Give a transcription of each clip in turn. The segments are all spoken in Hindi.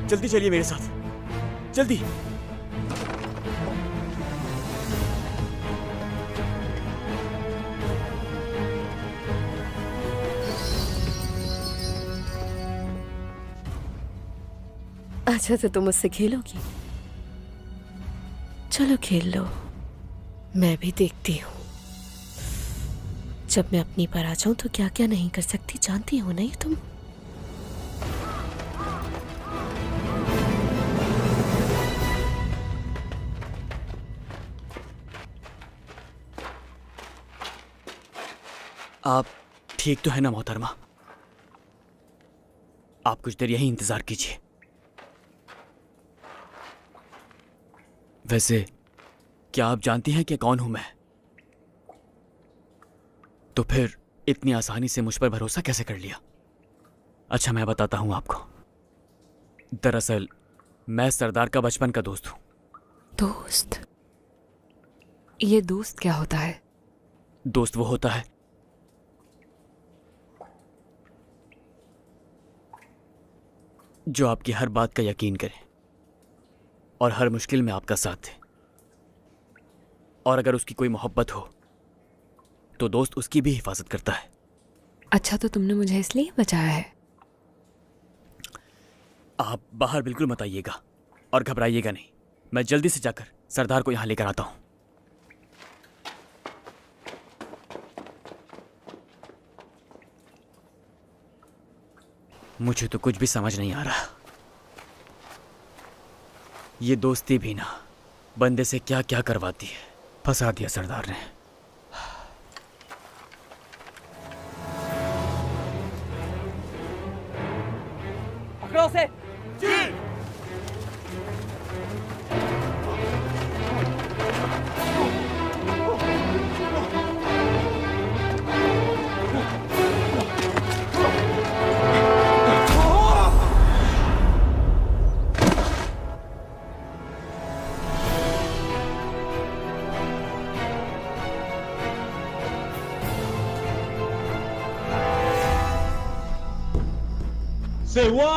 जल्दी चलिए मेरे साथ, जल्दी। अच्छा तो तुम मुझसे खेलोगी? चलो खेल लो, मैं भी देखती हूँ। जब मैं अपनी पर आ जाऊं तो क्या क्या नहीं कर सकती जानती हो नहीं तुम? आप ठीक तो है ना मोहतरमा? आप कुछ देर यहीं इंतजार कीजिए। वैसे क्या आप जानती हैं कि कौन हूं मैं? तो फिर इतनी आसानी से मुझ पर भरोसा कैसे कर लिया? अच्छा मैं बताता हूं आपको। दरअसल मैं सरदार का बचपन का दोस्त हूं। दोस्त? ये दोस्त क्या होता है? दोस्त वो होता है जो आपकी हर बात का यकीन करे और हर मुश्किल में आपका साथ दे। और अगर उसकी कोई मोहब्बत हो तो दोस्त उसकी भी हिफाजत करता है। अच्छा तो तुमने मुझे इसलिए बचाया है? आप बाहर बिल्कुल मत आइएगा और घबराइएगा नहीं। मैं जल्दी से जाकर सरदार को यहां लेकर आता हूं। मुझे तो कुछ भी समझ नहीं आ रहा। ये दोस्ती भी ना बंदे से क्या क्या करवाती है। फंसा दिया सरदार ने। पकड़ो उसे। जी। सेवा!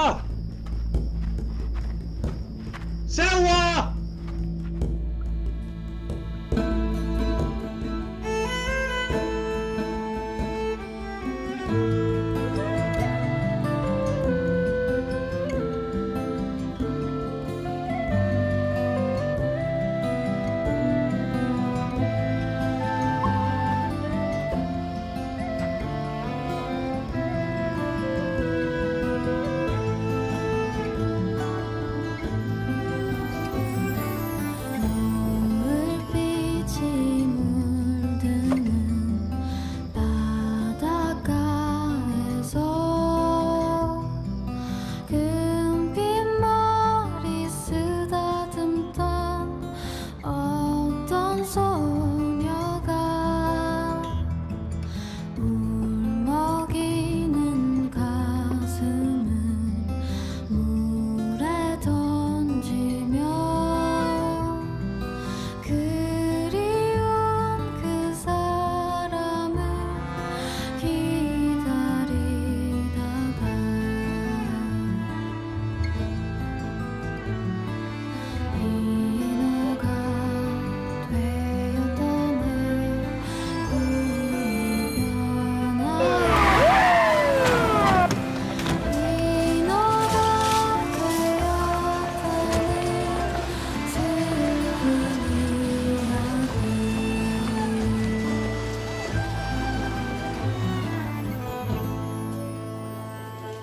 सेवा!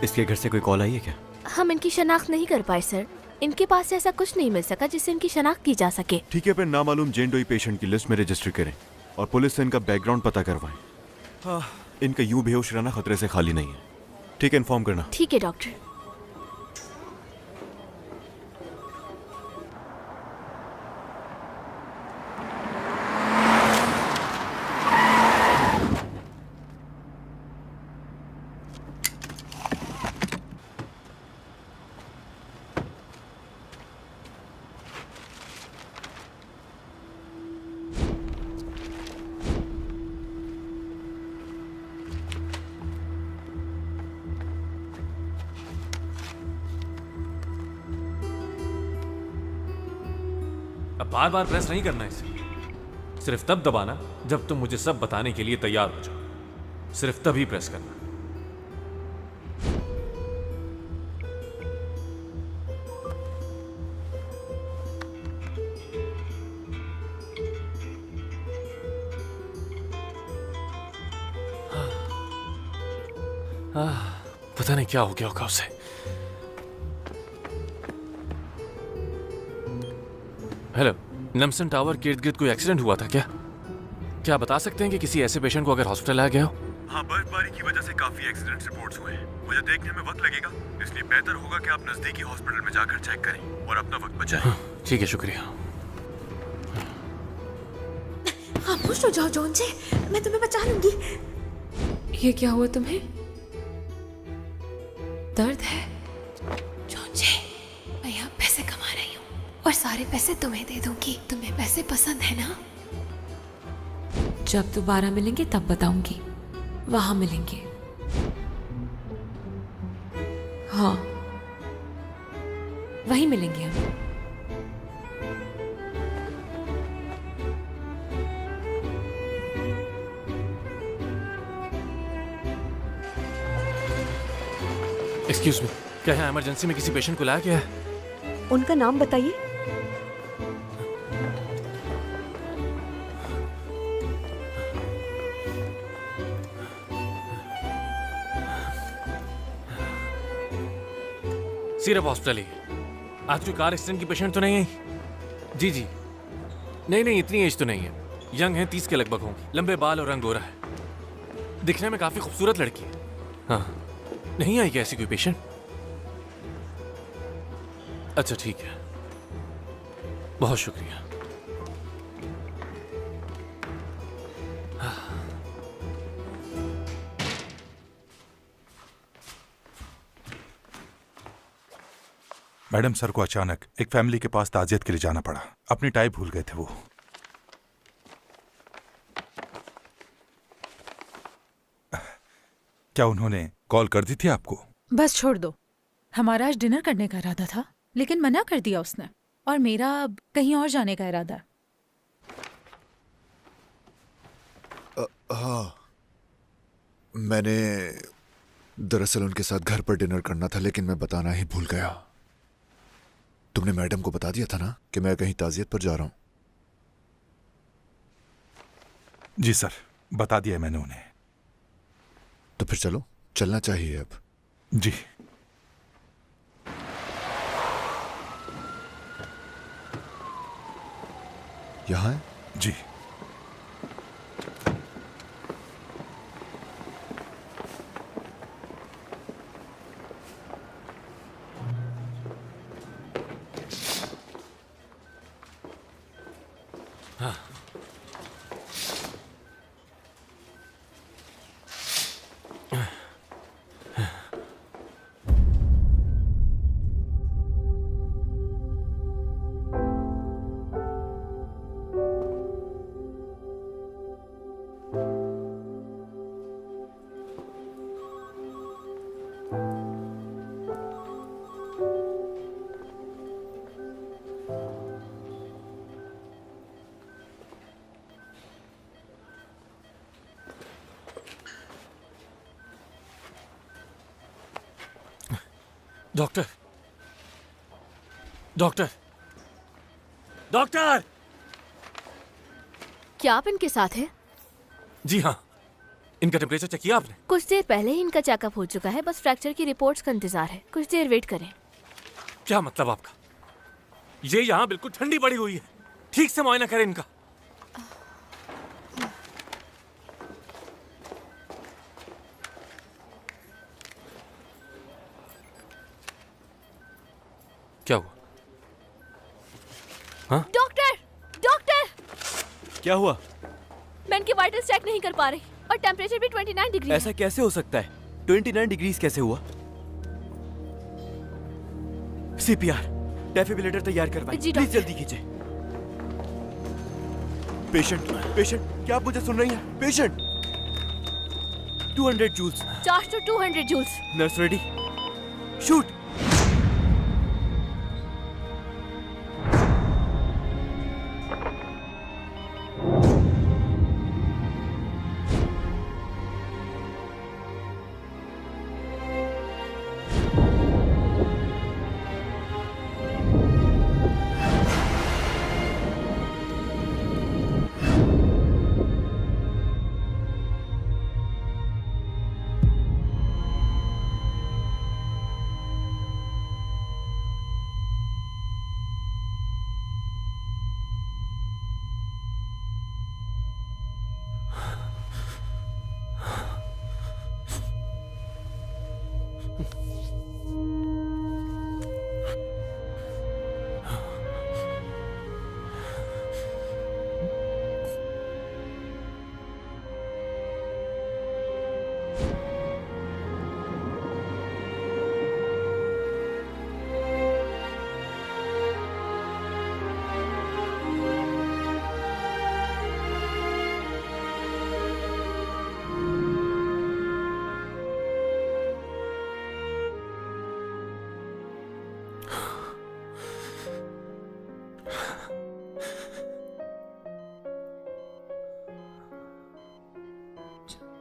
इसके घर से कोई कॉल आई है क्या? हम इनकी शनाख्त नहीं कर पाए सर। इनके पास से ऐसा कुछ नहीं मिल सका जिससे इनकी शनाख्त की जा सके। ठीक है, फिर नामालूम जेनडोई पेशेंट की लिस्ट में रजिस्टर करें और पुलिस से इनका बैकग्राउंड पता करवाएं। हाँ, इनका यूं बेहोश रहना खतरे से खाली नहीं है। ठीक है, इन्फॉर्म करना। ठीक है डॉक्टर। बार बार प्रेस नहीं करना इसे। सिर्फ तब दबाना जब तुम मुझे सब बताने के लिए तैयार हो जाओ। सिर्फ तभी प्रेस करना। पता नहीं क्या हो गया होगा उसे। हेलो, नमसन टावर के इर्द गिर्द कोई एक्सीडेंट हुआ था क्या? क्या बता सकते हैं कि किसी ऐसे पेशेंट को अगर हॉस्पिटल लाया गया हो? हाँ, बर्फबारी की वजह से काफी एक्सीडेंट रिपोर्ट्स हुए हैं। मुझे देखने में वक्त लगेगा, इसलिए बेहतर होगा कि आप नजदीकी हॉस्पिटल में जाकर चेक करें और अपना वक्त बचाएं। ठीक है, शुक्रिया। खामोश हो जाओ जॉन जी, मैं तुम्हें बचा लूंगी। ये क्या हुआ तुम्हें? दर्द है? जॉन जी, मैं यहाँ पैसे कमा रही हूँ और सारे पैसे तुम्हें दे दूंगी। तुम्हें पैसे पसंद है ना? जब दोबारा मिलेंगे तब बताऊंगी। वहां मिलेंगे। हाँ, वहीं मिलेंगे हम। एक्सक्यूज मी, क्या यहाँ इमरजेंसी में किसी पेशेंट को लाया गया है? उनका नाम बताइए। सिर्फ हॉस्पिटल ही है। आज कोई कार एक्सीडेंट की पेशेंट तो नहीं है? जी जी, नहीं, इतनी एज तो नहीं है। यंग है, 30 के लगभग होंगे। लंबे बाल और रंग गोरा है। दिखने में काफी खूबसूरत लड़की है। हाँ, नहीं आई क्या ऐसी कोई पेशेंट? अच्छा ठीक है, बहुत शुक्रिया। मैडम, सर को अचानक एक फैमिली के पास ताजियत के लिए जाना पड़ा। अपनी टाई भूल गए थे वो। क्या उन्होंने कॉल कर दी थी आपको? बस छोड़ दो। हमारा आज डिनर करने का इरादा था, लेकिन मना कर दिया उसने। और मेरा अब कहीं और जाने का इरादा है। हाँ, मैंने दरअसल उनके साथ घर पर डिनर करना था, लेकिन मैं बताना ही भूल गया। तुमने मैडम को बता दिया था ना कि मैं कहीं ताजियत पर जा रहा हूं? जी सर, बता दिया मैंने उन्हें। तो फिर चलो, चलना चाहिए अब। जी। यहाँ है? जी। Doctor, doctor, doctor! क्या आप इनके साथ हैं? जी हाँ। इनका टेम्परेचर चेक किया आपने? कुछ देर पहले ही इनका चेकअप हो चुका है। बस फ्रैक्चर की रिपोर्ट्स का इंतजार है। कुछ देर वेट करें। क्या मतलब आपका? ये यहाँ बिल्कुल ठंडी पड़ी हुई है। ठीक से मुआयना करें इनका। क्या हुआ? हाँ? Doctor, doctor! क्या हुआ? मैं इनके वाइटल्स चेक नहीं कर पा रही और टेम्परेचर भी 29 डिग्री। ऐसा कैसे हो सकता है? 29 डिग्रीज कैसे हुआ? सीपीआर, डेफिब्रिलेटर तैयार करवाएं। जी, प्लीज डॉक्टर। जल्दी कीजिए। पेशेंट, क्या आप मुझे सुन रही हैं? Patient, 200 joules. Charge to 200 joules. Nurse ready, shoot.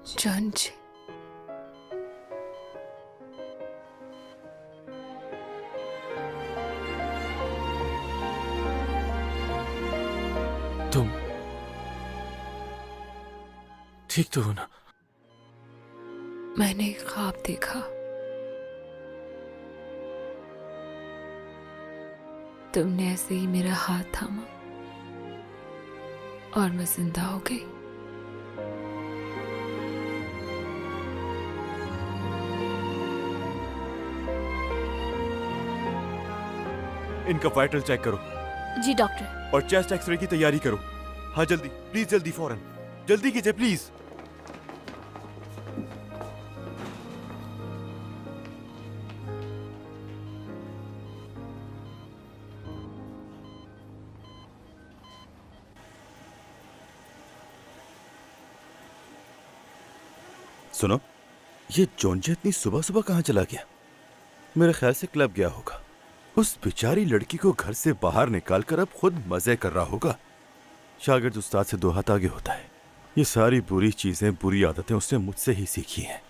John ji, तुम ठीक तो हो ना? मैंने एक ख्वाब देखा। तुमने ऐसे ही मेरा हाथ थामा और मैं जिंदा हो गई। इनका वाइटल चेक करो जी डॉक्टर। और चेस्ट एक्सरे की तैयारी करो। हाँ जल्दी, प्लीज जल्दी, फौरन जल्दी कीजिए प्लीज। सुनो, ये जॉन्जे इतनी सुबह सुबह कहाँ चला गया? मेरे ख्याल से क्लब गया होगा। उस बेचारी लड़की को घर से बाहर निकालकर अब खुद मजे कर रहा होगा। शागिर्द उस्ताद से 2 हाथ आगे होता है। ये सारी बुरी चीजें, बुरी आदतें उसने मुझसे ही सीखी हैं।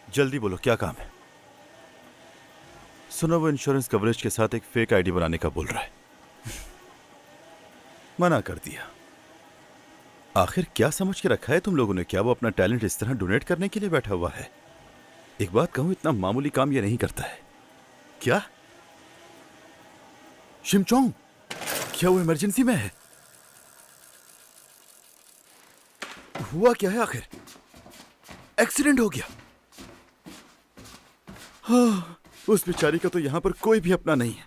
जल्दी बोलो, क्या काम है? सुनो, वो इंश्योरेंस कवरेज के साथ एक फेक आईडी बनाने का बोल रहा है। मना कर दिया। आखिर क्या समझ के रखा है तुम लोगों ने? क्या वो अपना टैलेंट इस तरह डोनेट करने के लिए बैठा हुआ है? एक बात कहूं, इतना मामूली काम ये नहीं करता है। क्या शिमचोंग, क्या वो इमरजेंसी में है? हुआ क्या है आखिर? एक्सीडेंट हो गया? हाँ, उस बेचारी का तो यहां पर कोई भी अपना नहीं है।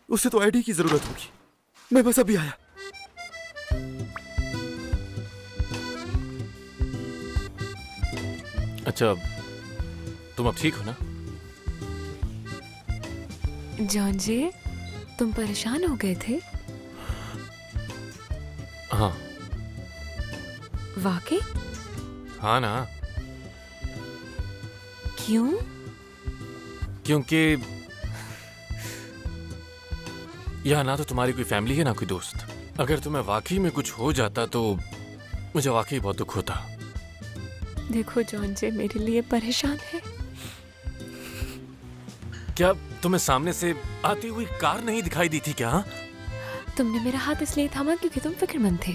उसे तो आईडी की जरूरत होगी। मैं बस अभी आया। अच्छा, तुम अब ठीक हो ना? जॉन जी, तुम परेशान हो गए थे? हाँ। वाकई? हाँ ना। क्यों? क्योंकि यहाँ ना तो तुम्हारी कोई फैमिली है ना कोई दोस्त। अगर तुम्हें वाकई में कुछ हो जाता तो मुझे वाकई बहुत दुख होता। देखो जॉन जी मेरे लिए परेशान है। क्या तुम्हें सामने से आती हुई कार नहीं दिखाई दी थी क्या? तुमने मेरा हाथ इसलिए थामा क्योंकि तुम फिक्रमंद थे।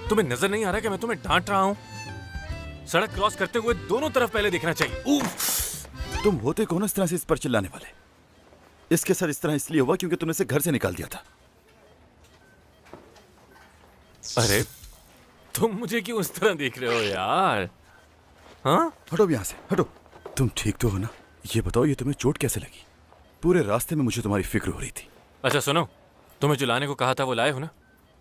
तुम्हें नजर नहीं आ रहा कि मैं तुम्हें डांट रहा हूँ? सड़क क्रॉस करते हुए दोनों तरफ पहले देखना चाहिए। तुम होते कौन इस तरह से इस पर चिल्लाने वाले? इसके साथ इस तरह इसलिए हुआ क्योंकि तुमने इसे घर से निकाल दिया था। अरे तुम मुझे क्यों इस तरह देख रहे हो यार? हाँ? हटो यहां से, हटो। तुम ठीक तो हो ना? ये बताओ, ये तुम्हें चोट कैसे लगी? पूरे रास्ते में मुझे तुम्हारी फिक्र हो रही थी। अच्छा सुनो, तुम्हें जो लाने को कहा था वो लाए हो ना?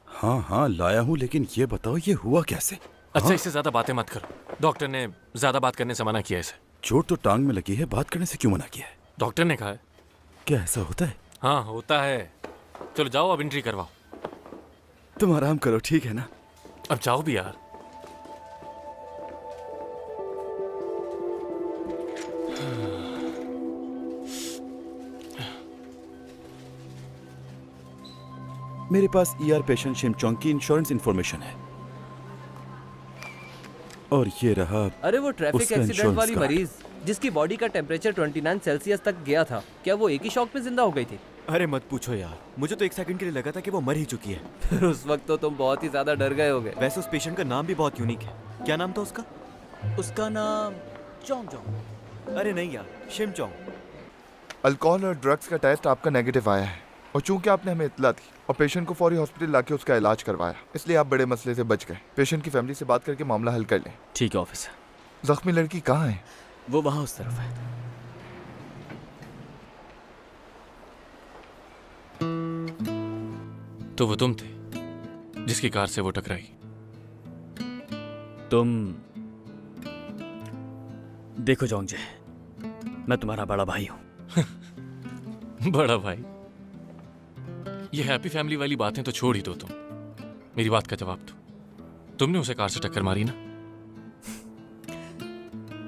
हाँ हाँ लाया हूँ, लेकिन ये बताओ ये हुआ कैसे? अच्छा हाँ? इससे ज्यादा बातें मत करो। डॉक्टर ने ज्यादा बात करने से मना किया इसे। चोट तो टांग में लगी है, बात करने से क्यों मना किया है? डॉक्टर ने कहा है। क्या ऐसा होता है? हाँ होता है। चलो जाओ अब एंट्री करवाओ। तुम आराम करो, ठीक है ना? अब जाओ भी यार। मेरे पास ईआर पेशेंट शिमचोंग की इंश्योरेंस इंफॉर्मेशन है। और ये रहा। अरे वो ट्रैफिक उसका एक्सीडेंट insurance वाली कार्ड। मरीज जिसकी बॉडी का टेम्परेचर 29 सेल्सियस तक गया था, क्या वो एक ही शॉक में जिंदा हो गई थी? अरे मत पूछो यार, मुझे तो 1 सेकंड के लिए लगा था कि वो मर ही चुकी है। फिर उस वक्त तो तुम बहुत ही ज्यादा डर गए होगे। वैसे उस पेशेंट का नाम भी बहुत यूनिक है। क्या नाम था उसका? उसका नाम चोंग चोंग। अरे नहीं यार, शिम चोंग। अल्कोहल और ड्रग्स का टेस्ट आपका नेगेटिव आया है और चूंकि आपने हमें इत्तला दी और पेशेंट को फौरी हॉस्पिटल लाके उसका इलाज करवाया, इसलिए आप बड़े मसले से बच गए। पेशेंट की फैमिली से बात करके मामला हल कर लें। ठीक है ऑफिसर। जख्मी लड़की कहाँ है? वो वहां उस तरफ है। तो वो तुम थे जिसकी कार से वो टकराई? तुम देखो जोंगजे, मैं तुम्हारा बड़ा भाई हूं। बड़ा भाई? ये हैप्पी फैमिली वाली बातें तो छोड़ ही दो तुम। मेरी बात का जवाब दो। तुमने उसे कार से टक्कर मारी ना?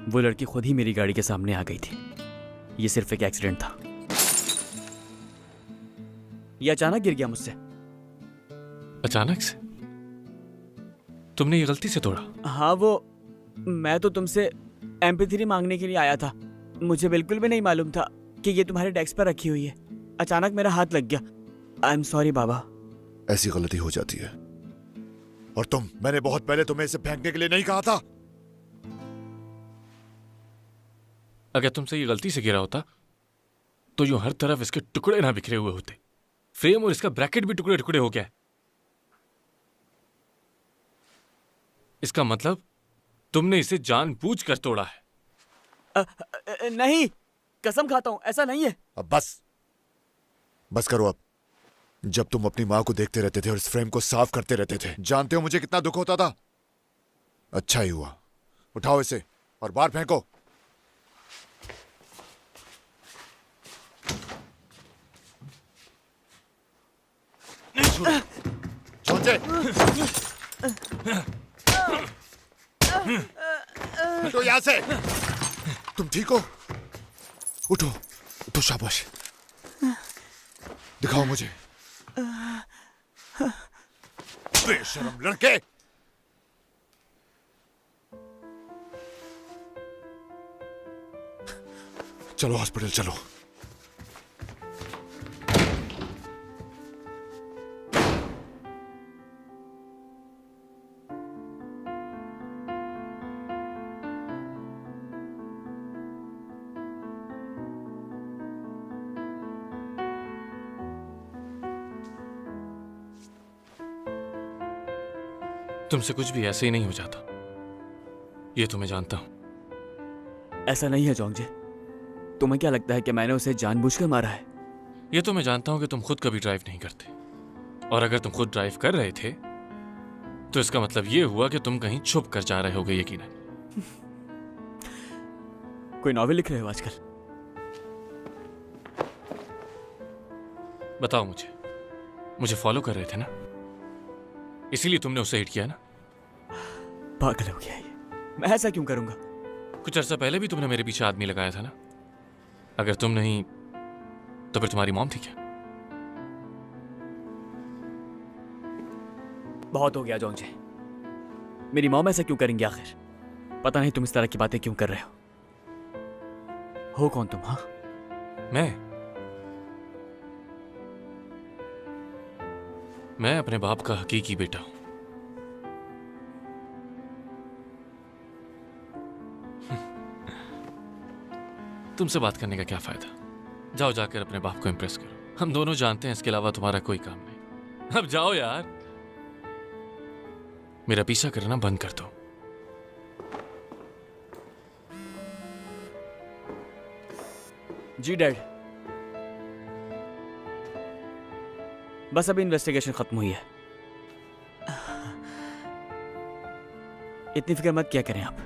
वो लड़की खुद ही मेरी गाड़ी के सामने आ गई थी। ये सिर्फ एक एक्सीडेंट था। ये अचानक गिर गया मुझसे। अचानक से? तुमने ये गलती से तोड़ा? हाँ, वो मैं तो तुमसे MP3 मांगने के लिए आया था। मुझे बिल्कुल भी नहीं मालूम था कि ये तुम्हारे डेस्क पर रखी हुई है। अचानक मेरा हाथ लग गया। आई एम सॉरी बाबा। ऐसी गलती हो जाती है। और मैंने बहुत पहले तुम्हें इसे फेंकने के लिए नहीं कहा था। अगर तुमसे ये गलती से गिरा होता तो यूं हर तरफ इसके टुकड़े ना बिखरे हुए होते। फ्रेम और इसका ब्रैकेट भी टुकड़े टुकड़े हो गया है। इसका मतलब तुमने इसे जानबूझकर तोड़ा है। नहीं, कसम खाता हूं, ऐसा नहीं है। अब बस करो अब। जब तुम अपनी माँ को देखते रहते थे और इस फ्रेम को साफ करते रहते थे, जानते हो मुझे कितना दुख होता था? अच्छा ही हुआ। उठाओ इसे और बाहर फेंको। नहीं छोड़ो। जॉन्जे, हटो यहां से। तुम ठीक हो? उठो उठो, शाबाश। दिखाओ मुझे। बेशरम लड़के। चलो हॉस्पिटल चलो। तुमसे कुछ भी ऐसे ही नहीं हो जाता, ये तो मैं जानता हूं। ऐसा नहीं है जोंगजे। तुम्हें क्या लगता है कि मैंने उसे जानबूझकर मारा है? ये तो मैं जानता हूं कि तुम खुद कभी ड्राइव नहीं करते, और अगर तुम खुद ड्राइव कर रहे थे तो इसका मतलब ये हुआ कि तुम कहीं छुप कर जा रहे होगे यकीनन। कोई नॉवेल लिख रहे हो आजकल? बताओ मुझे फॉलो कर रहे थे ना, इसीलिए तुमने उसे हिट किया ना? पागल हो गया ये। मैं ऐसा क्यों करूंगा? कुछ अर्सा पहले भी तुमने मेरे पीछे आदमी लगाया था ना। अगर तुम नहीं तो फिर तुम्हारी मॉम थी क्या? बहुत हो गया जोंगजे। मेरी मॉम ऐसा क्यों करेंगी आखिर? पता नहीं तुम इस तरह की बातें क्यों कर रहे हो कौन तुम? हाँ, मैं अपने बाप का हकीकी बेटा हूं। तुमसे बात करने का क्या फायदा? जाओ जाकर अपने बाप को इम्प्रेस करो। हम दोनों जानते हैं इसके अलावा तुम्हारा कोई काम नहीं। अब जाओ यार, मेरा पीछा करना बंद कर दो। जी डैड, बस अभी इन्वेस्टिगेशन खत्म हुई है। इतनी फिक्र मत क्या करें आप।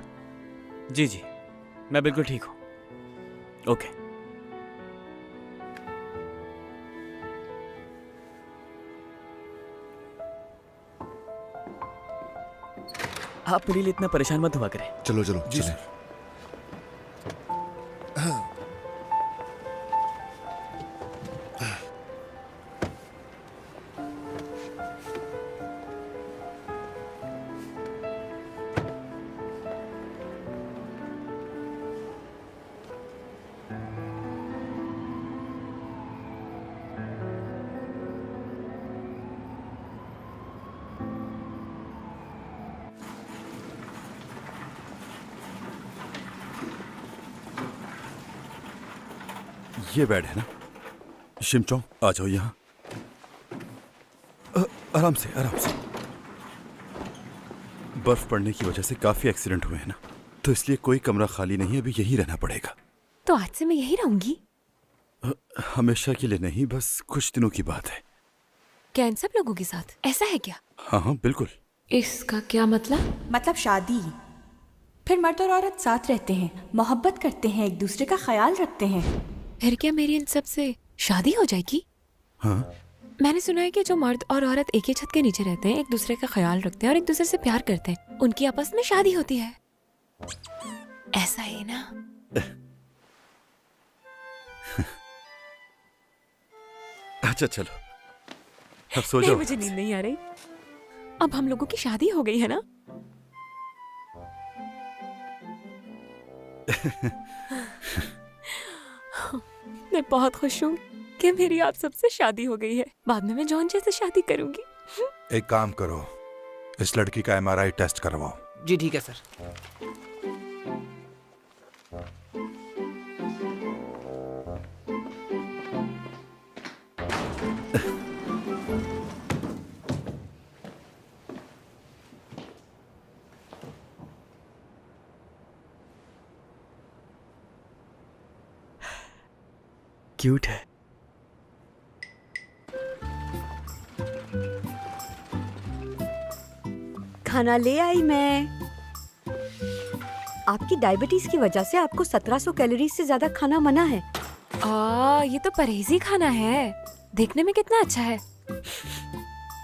जी, मैं बिल्कुल ठीक हूं। ओके। आप मेरे लिए इतना परेशान मत हुआ करें। चलो जी चलें। सर। ये बेड है ना? शिमचोंग, आ जाओ यहाँ। आराम से आराम से। बर्फ पड़ने की वजह से काफी एक्सीडेंट हुए हैं ना, तो इसलिए कोई कमरा खाली नहीं है, अभी यहीं रहना पड़ेगा। तो आज से मैं यही रहूंगी? हमेशा के लिए नहीं, बस कुछ दिनों की बात है। क्या इन सब लोगों के साथ ऐसा है क्या? हाँ हाँ बिल्कुल। इसका क्या मतलब? मतलब शादी। फिर मर्द और औरत साथ रहते हैं, मोहब्बत करते हैं, एक दूसरे का ख्याल रखते हैं। फिर क्या मेरी इन सब से शादी हो जाएगी? हाँ। मैंने सुना है कि जो मर्द और औरत एक ही छत के नीचे रहते हैं, एक दूसरे का ख्याल रखते हैं और एक दूसरे से प्यार करते हैं, उनकी आपस में शादी होती है। ऐसा ही ना? अच्छा चलो, अब सो जाओ। मुझे नींद नहीं आ रही। अब हम लोगों की शादी हो गई है ना? मैं बहुत खुश हूँ कि मेरी आप सबसे शादी हो गई है। बाद में मैं जॉन जे से शादी करूंगी। एक काम करो, इस लड़की का MRI टेस्ट करवाओ। जी ठीक है सर। क्यूट है। खाना ले आई मैं। आपकी डायबिटीज की वजह से आपको 1700 कैलोरीज से ज्यादा खाना मना है। ये तो परहेजी खाना है। देखने में कितना अच्छा है।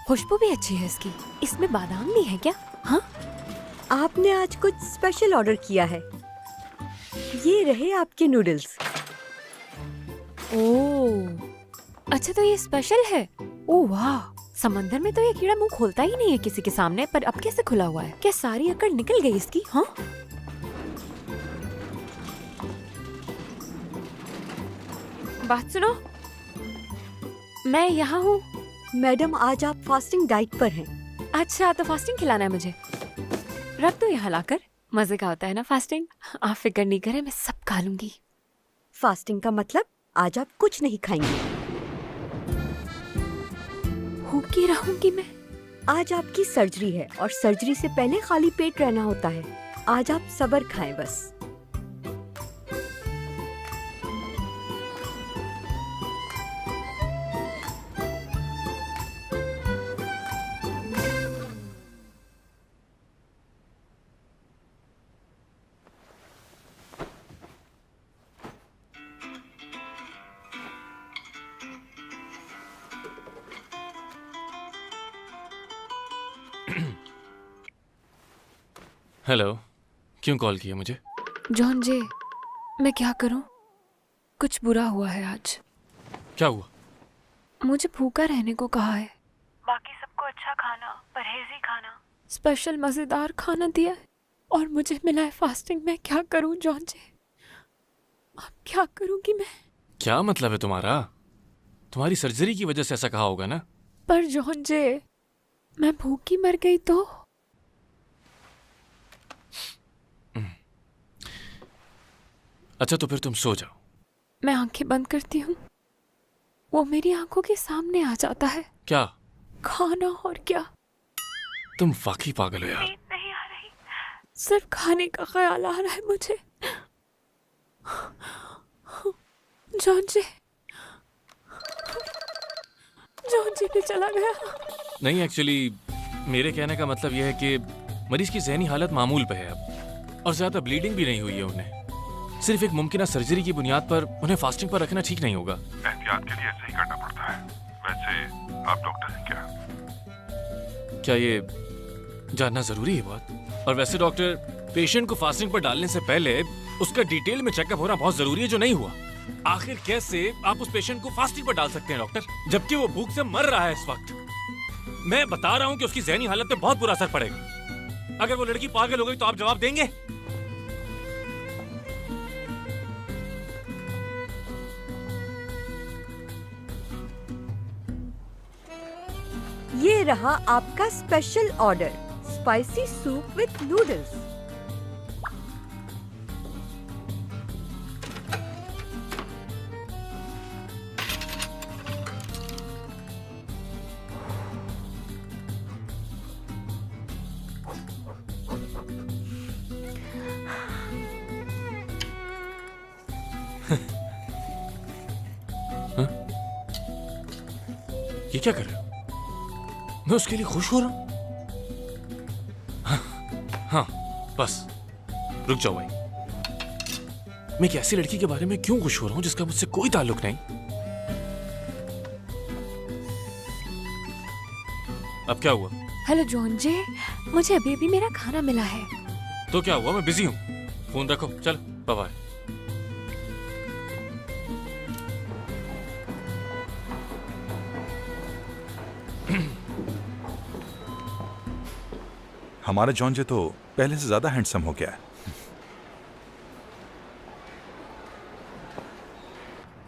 खुशबू भी अच्छी है इसकी। इसमें बादाम भी है क्या? हाँ, आपने आज कुछ स्पेशल ऑर्डर किया है। ये रहे आपके नूडल्स। ओह अच्छा, तो ये स्पेशल है। ओह वाह, समंदर में तो ये कीड़ा मुंह खोलता ही नहीं है किसी के सामने, पर अब कैसे खुला हुआ है? क्या सारी अकड़ निकल गई इसकी? हाँ, बात सुनो, मैं यहाँ हूँ। मैडम आज आप फास्टिंग डाइट पर हैं। अच्छा, तो फास्टिंग खिलाना है मुझे। रख दो यहाँ लाकर। मजे का होता है ना फास्टिंग। आप फिक्र नहीं करें, मैं सब खा लूंगी। फास्टिंग का मतलब आज आप कुछ नहीं खाएंगे। भूखी रहूंगी मैं। आज आपकी सर्जरी है और सर्जरी से पहले खाली पेट रहना होता है। आज आप सब्र खाएं बस। हेलो, क्यों कॉल किया मुझे? जॉन जे, मैं क्या करूं? कुछ बुरा हुआ है आज। क्या हुआ? मुझे भूखा रहने को कहा है। बाकी सबको अच्छा खाना, परहेजी खाना, स्पेशल मजेदार खाना दिया है, और मुझे मिला है फास्टिंग। मैं क्या करूं जॉन जे? अब क्या करूंगी मैं? क्या मतलब है तुम्हारा? तुम्हारी सर्जरी की वजह से ऐसा कहा होगा ना? पर जॉन जे, मैं भूखी मर गई तो? अच्छा, तो फिर तुम सो जाओ। मैं आंखें बंद करती हूँ, वो मेरी आंखों के सामने आ जाता है। क्या? खाना। और क्या? तुम वाकई पागल हो यार। नींद नहीं आ रही, सिर्फ खाने का ख्याल आ रहा है मुझे। जॉन जे, जॉन जे भी चला गया। नहीं, एक्चुअली मेरे कहने का मतलब यह है कि मरीज की ज़हनी हालत मामूल पे है अब, और ज्यादा ब्लीडिंग भी नहीं हुई है उन्हें। सिर्फ एक मुमकिन सर्जरी की बुनियाद पर उन्हें फास्टिंग पर रखना ठीक नहीं होगा। एहतियात के लिए ऐसे ही करना पड़ता है। वैसे आप डॉक्टर हैं क्या? क्या ये जानना जरूरी है बात? और वैसे डॉक्टर, पेशेंट को फास्टिंग पर डालने से पहले उसका डिटेल में चेकअप होना बहुत जरूरी है, जो नहीं हुआ। आखिर कैसे आप उस पेशेंट को फास्टिंग पर डाल सकते हैं डॉक्टर, जबकि वो भूख से मर रहा है इस वक्त? मैं बता रहा हूँ कि उसकी ज़हनी हालत पे बहुत बुरा असर पड़ेगा। अगर वो लड़की पागल हो गई तो आप जवाब देंगे? ये रहा आपका special order, spicy soup with noodles. ये क्या कर रहे हो? मैं उसके लिए खुश हो रहा हूं। हाँ, बस रुक जाओ भाई। मैं एक ऐसी लड़की के बारे में क्यों खुश हो रहा हूं जिसका मुझसे कोई ताल्लुक नहीं? अब क्या हुआ? हेलो जॉन जे, मुझे अभी अभी मेरा खाना मिला है। तो क्या हुआ? मैं बिजी हूं। फोन रखो, चल बाय बाय। हमारा जॉन जे तो पहले से ज्यादा हैंडसम हो गया है।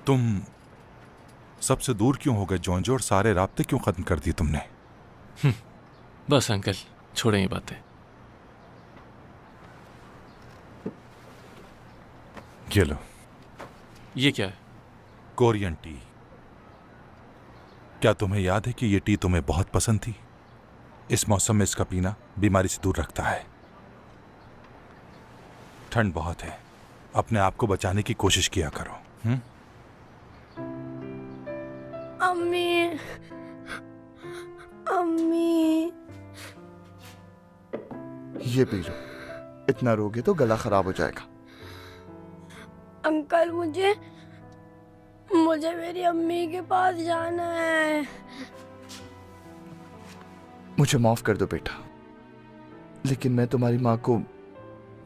तुम सबसे दूर क्यों हो गए जॉन्जो, और सारे राब्ते क्यों खत्म कर दिए तुमने? बस अंकल, छोड़ें ये बातें। ये लो। ये क्या है? Korean T. क्या तुम्हें याद है कि ये टी तुम्हें बहुत पसंद थी? इस मौसम में इसका पीना बीमारी से दूर रखता है। ठंड बहुत है, अपने आप को बचाने की कोशिश किया करो। अम्मी, अम्मी। ये पी लो, इतना रोगे तो गला खराब हो जाएगा। अंकल, मुझे मेरी अम्मी के पास जाना है। मुझे माफ कर दो बेटा, लेकिन मैं तुम्हारी माँ को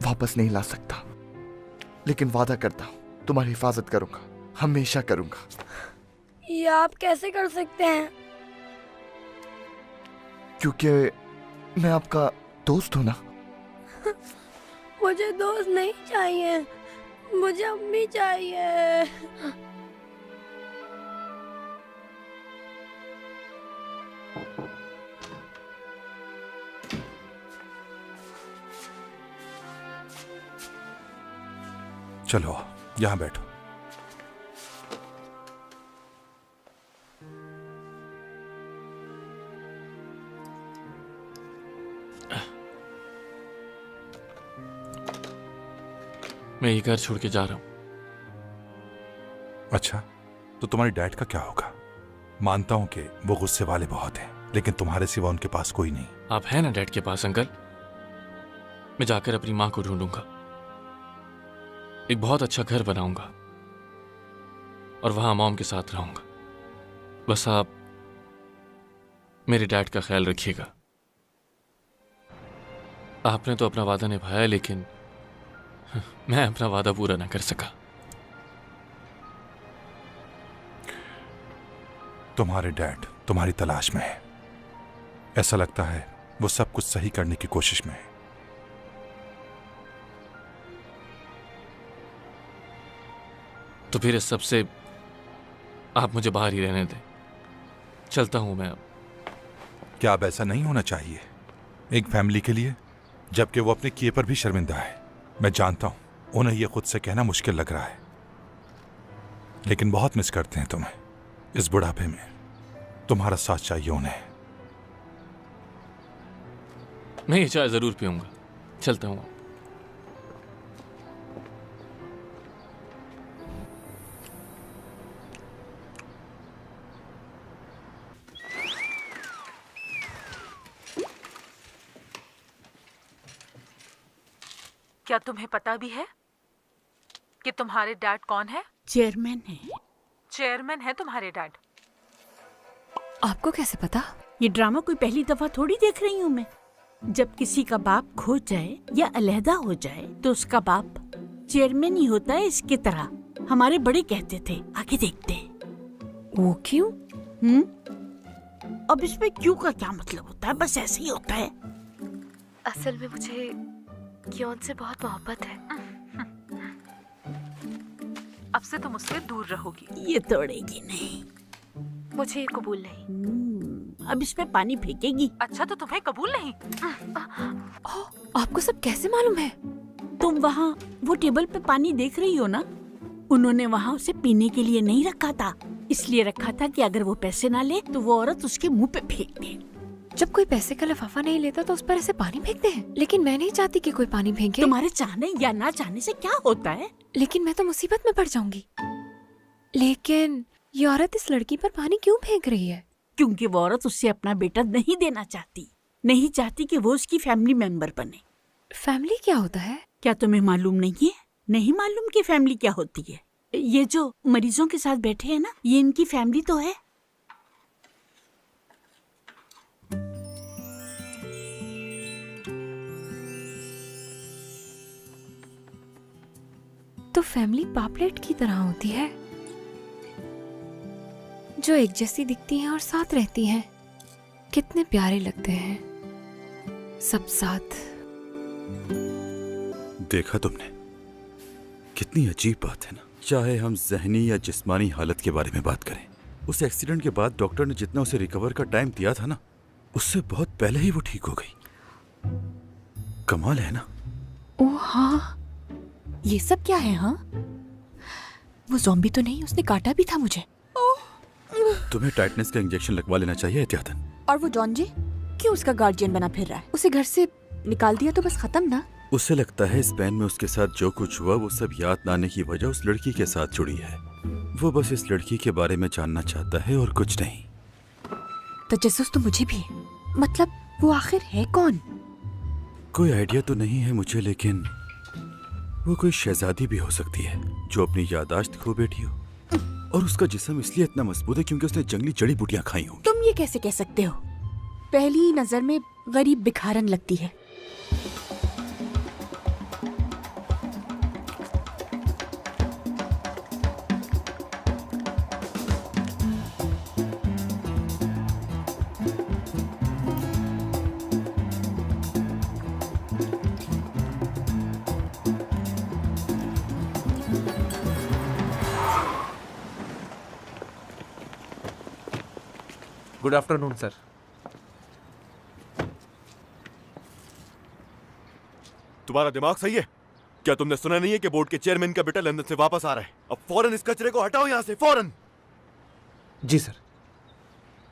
वापस नहीं ला सकता। लेकिन वादा करता हूँ तुम्हारी हिफाजत करूंगा, हमेशा करूंगा। ये आप कैसे कर सकते हैं? क्योंकि मैं आपका दोस्त हूं ना। मुझे दोस्त नहीं चाहिए, मुझे अम्मी चाहिए। चलो यहां बैठो। मैं ये घर छोड़ के जा रहा हूं। अच्छा, तो तुम्हारी डैड का क्या होगा? मानता हूं कि वो गुस्से वाले बहुत हैं, लेकिन तुम्हारे सिवा उनके पास कोई नहीं। आप हैं ना डैड के पास अंकल? मैं जाकर अपनी मां को ढूंढूंगा, एक बहुत अच्छा घर बनाऊंगा और वहां मॉम के साथ रहूंगा। बस आप मेरे डैड का ख्याल रखिएगा। आपने तो अपना वादा निभाया, लेकिन मैं अपना वादा पूरा ना कर सका। तुम्हारे डैड तुम्हारी तलाश में है। ऐसा लगता है वो सब कुछ सही करने की कोशिश में है। तो फिर इस सब से आप मुझे बाहर ही रहने दें। चलता हूं मैं अब। क्या अब ऐसा नहीं होना चाहिए एक फैमिली के लिए, जबकि वो अपने किए पर भी शर्मिंदा है? मैं जानता हूं उन्हें यह खुद से कहना मुश्किल लग रहा है, लेकिन बहुत मिस करते हैं तुम्हें इस बुढ़ापे में। तुम्हारा साथ चाहिए उन्हें। मैं ये चाय जरूर पीऊंगा। चलता हूं। क्या तुम्हें पता भी है कि तुम्हारे डैड कौन है? चेयरमैन है। चेयरमैन है तुम्हारे डैड। आपको कैसे पता? ये ड्रामा कोई पहली दफा थोड़ी देख रही हूँ मैं। जब किसी का बाप खो जाए या अलहदा हो जाए तो उसका बाप चेयरमैन ही होता है। इसकी तरह हमारे बड़े कहते थे। आगे देखते हैं। वो क्यों? अब इसमें क्यों का क्या मतलब होता है? बस ऐसे ही होता है। असल में मुझे क्यों से बहुत मोहब्बत है। अब से तुम उससे दूर रहोगी। ये तोड़ेगी नहीं। मुझे ये कबूल नहीं। अब इसमें पानी फेंकेगी। अच्छा, तो तुम्हें कबूल नहीं? आपको सब कैसे मालूम है? तुम वहाँ वो टेबल पे पानी देख रही हो ना? उन्होंने वहाँ उसे पीने के लिए नहीं रखा था, इसलिए रखा था कि अगर वो पैसे ना ले तो वो औरत उसके मुंह पे फेंक दे। जब कोई पैसे का लिफाफा नहीं लेता तो उस पर ऐसे पानी फेंकते हैं। लेकिन मैं नहीं चाहती कि कोई पानी फेंके। तुम्हारे चाहने या ना चाहने से क्या होता है? लेकिन मैं तो मुसीबत में पड़ जाऊंगी। लेकिन ये औरत इस लड़की पर पानी क्यों फेंक रही है? क्योंकि वो औरत उससे अपना बेटा नहीं देना चाहती। नहीं चाहती कि वो उसकी फैमिली मेंबर बने। फैमिली क्या होता है? क्या तुम्हें मालूम नहीं है? नहीं मालूम कि फैमिली क्या होती है? ये जो मरीजों के साथ बैठे हैं ना, ये इनकी फैमिली तो है। तो फैमिली पापलेट की तरह होती है, जो एक जैसी दिखती हैं और साथ रहती हैं। कितने प्यारे लगते हैं सब साथ। देखा तुमने? कितनी अजीब बात है ना। चाहे हम जहनी या जिस्मानी हालत के बारे में बात करें, उस एक्सीडेंट के बाद डॉक्टर ने जितना उसे रिकवर का टाइम दिया था ना, उससे बहुत पहले ही वो ठीक हो गई। कमाल है ना। ओह हाँ, ये सब क्या है? हाँ, वो ज़ॉम्बी तो नहीं, उसने काटा भी था मुझे। तुम्हें टाइटनेस का इंजेक्शन लगवा लेना चाहिए एहतियातन। और वो जॉन जे क्यों उसका गार्जियन बना फिर रहा है? उसे घर से निकाल दिया तो बस खत्म ना। उसे लगता है इस बैन में उसके साथ जो कुछ हुआ वो सब याद न आने की वजह उस लड़की के साथ जुड़ी है। वो बस इस लड़की के बारे में जानना चाहता है और कुछ नहीं। तजस्सुस तो मुझे भी है। मतलब वो आखिर है कौन? कोई आइडिया तो नहीं है मुझे, लेकिन वो कोई शहजादी भी हो सकती है जो अपनी याददाश्त खो बैठी हो। और उसका जिस्म इसलिए इतना मजबूत है क्योंकि उसने जंगली जड़ी बूटियां खाई होंगी। तुम ये कैसे कह सकते हो? पहली नजर में गरीब भिखारन लगती है। Good afternoon sir. तुम्हारा दिमाग सही है क्या? तुमने सुना नहीं है कि बोर्ड के चेयरमैन का बेटा लंदन से वापस आ रहा है? अब फौरन इस कचरे को हटाओ यहाँ से, फौरन। जी सर।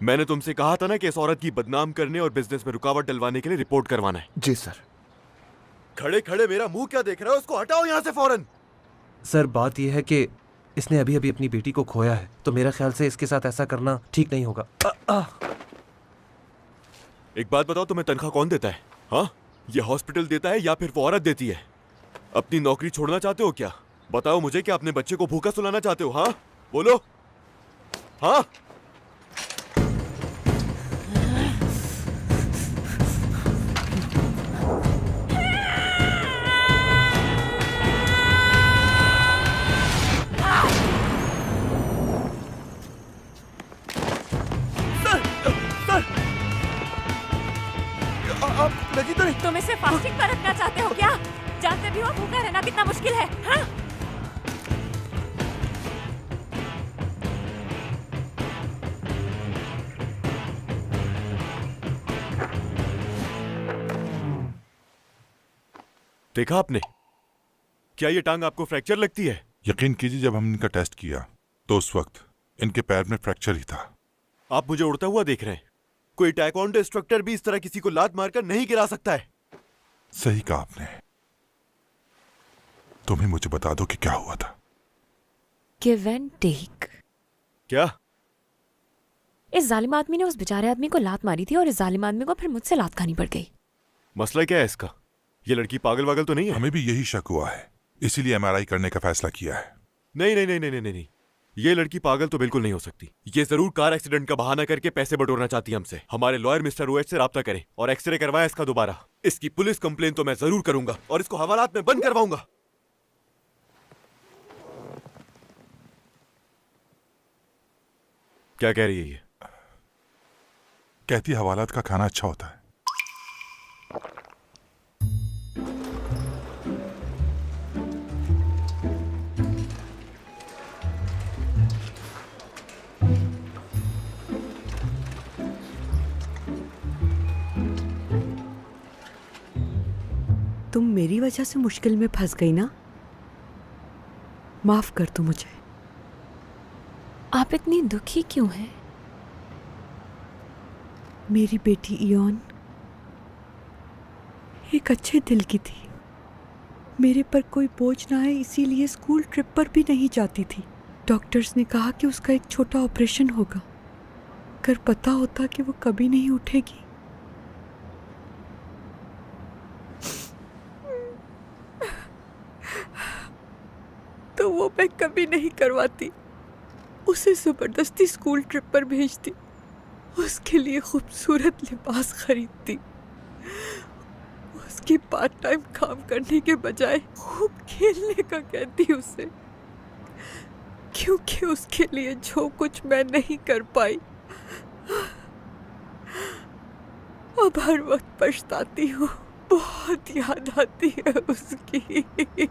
मैंने तुमसे कहा था ना कि इस औरत की बदनाम करने और बिजनेस में रुकावट डलवाने के लिए रिपोर्ट करवाना है। जी सर। खड़े खड़े मेरा मुंह क्या देख रहा है? उसको हटाओ यहाँ से फौरन। सर बात यह है कि इसने अभी अभी अपनी बेटी को खोया है, तो मेरा ख्याल से इसके साथ ऐसा करना ठीक नहीं होगा। एक बात बताओ, तुम्हें तनख्वाह कौन देता है? हाँ, ये हॉस्पिटल देता है या फिर वो औरत देती है? अपनी नौकरी छोड़ना चाहते हो क्या? बताओ मुझे, क्या अपने बच्चे को भूखा सुलाना चाहते हो? हाँ बोलो। हाँ लगी तो नहीं। तुम इसे फास्टिंग पर रखना चाहते हो क्या? जानते भी हो भूखा रहना कितना मुश्किल है। हाँ? देखा आपने? क्या ये टांग आपको फ्रैक्चर लगती है? यकीन कीजिए, जब हमने इनका टेस्ट किया तो उस वक्त इनके पैर में फ्रैक्चर ही था। आप मुझे उड़ता हुआ देख रहे हैं? कोई टाइकोंडो इंस्ट्रक्टर भी इस तरह किसी को लात मारकर नहीं गिरा सकता है। सही कहा आपने। तुम ही मुझे बता दो कि क्या हुआ था। Give and take. क्या? इस जालिम आदमी ने उस बेचारे आदमी को लात मारी थी और इस जालिम आदमी को फिर मुझसे लात खानी पड़ गई। मसला क्या है इसका? ये लड़की पागल वागल तो नहीं है? हमें भी यही शक हुआ है, इसीलिए एमआरआई करने का फैसला किया है। नहीं नहीं नहीं नहीं नहीं नहीं, ये लड़की पागल तो बिल्कुल नहीं हो सकती। ये जरूर कार एक्सीडेंट का बहाना करके पैसे बटोरना चाहती है हमसे। हमारे लॉयर मिस्टर ओएच से राब्ता करें और एक्सरे करवाएं इसका दोबारा। इसकी पुलिस कंप्लेन तो मैं जरूर करूंगा और इसको हवालात में बंद करवाऊंगा। क्या कह रही है ये? कहती हवालात का खाना अच्छा होता है। तुम मेरी वजह से मुश्किल में फंस गई ना? माफ कर दो मुझे। आप इतनी दुखी क्यों हैं? मेरी बेटी इयोन एक अच्छे दिल की थी। मेरे पर कोई बोझ ना आए इसीलिए स्कूल ट्रिप पर भी नहीं जाती थी। डॉक्टर्स ने कहा कि उसका एक छोटा ऑपरेशन होगा। अगर पता होता कि वो कभी नहीं उठेगी। तो वो मैं कभी नहीं करवाती। उसे जबरदस्ती स्कूल ट्रिप पर भेजती, उसके लिए खूबसूरत लिबास खरीदती, उसकी पार्ट टाइम काम करने के बजाय खूब खेलने का कहती उसे, क्योंकि उसके लिए जो कुछ मैं नहीं कर पाई अब हर वक्त पछताती हूँ। बहुत याद आती है उसकी।